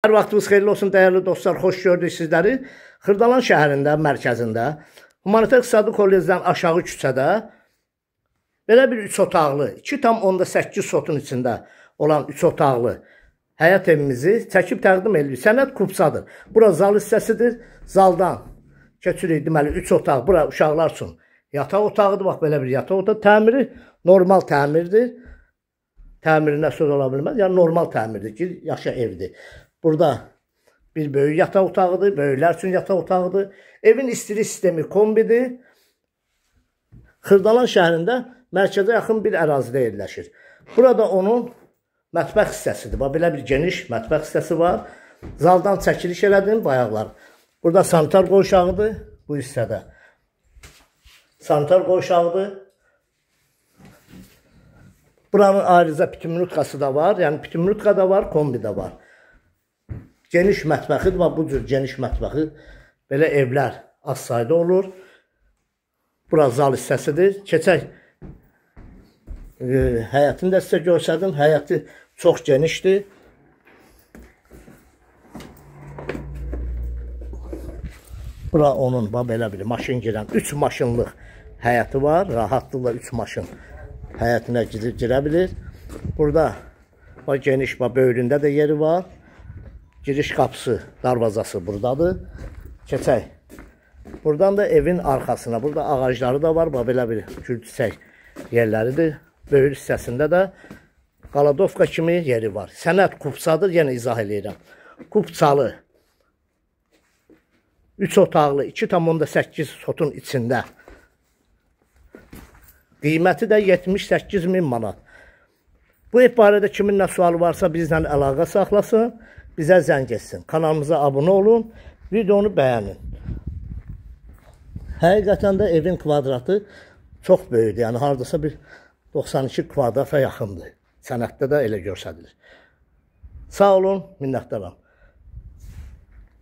Hər vaxtınız xeyirli olsun, dəyərli dostlar, xoş gördük sizləri. Xırdalan şəhərində, mərkəzində, Humanitar İqtisadi Kollecdən aşağı küçədə belə bir 3 otaqlı, 2,8 sotun içində olan 3 otaqlı həyat evimizi çəkib təqdim edirik. Sənət Kupsadır. Bura zal hissəsidir. Zaldan keçirik, deməli 3 otaq. Bura uşaqlar üçün yataq otağıdır. Bax, belə bir yataq otağı. Təmiri normal təmirdir. Təmirinə söz ola bilməz. Yəni normal təmirdir ki, yaşa evdir. Burada bir böyük yataq otağıdır, böyüklər üçün yataq otağıdır. Evin istilik sistemi kombidir. Xırdalan şəhərində mərkəzə yaxın bir ərazidə yerləşir. Burada onun mətbəx hissəsidir. Belə bir geniş mətbəx hissəsi var. Zaldan çəkiliş elədim bayaqlar. Burada sanitar qoğuşağıdır bu hissədə. Sanitar qoğuşağıdır. Buranın ayrıca pitimlutkası da var. Yəni pitimlutka da var, kombi də var. Geniş mətbəxidir. Bu cür geniş mətbəxi belə evlər az sayda olur. Bura zal hissəsidir. Keçək həyətini də sizə göstərdim. Həyəti çox genişdir. Bura onun belə bir maşın girən 3 maşınlıq həyəti var. Rahatlıqla 3 maşın həyətinə girə bilir. Burada geniş böyründə də yeri var. Giriş qapısı, darvazası buradadır. Keçək. Buradan da evin arxasına. Burada ağacları da var. Belə bir gül çiçək yerləridir. Böyür hissəsində də Qaladovka kimi yeri var. Sənət Kupsadır. Yenə izah edirəm. Kupsalı 3 otaqlı 2,8 sotun içində. Qiyməti də 78.000 manat. Bu ev barədə kimin nə sualı varsa bizlə əlaqə saxlasın. Bizə zəng etsin. Kanalımıza abunə olun. Videonu bəyənin. Həqiqətən də evin kvadratı çox böyükdür. Yəni hardasa bir 92 kvadrata yaxındır. Sənətdə də elə göstərilir. Sağ olun, minnətdaram.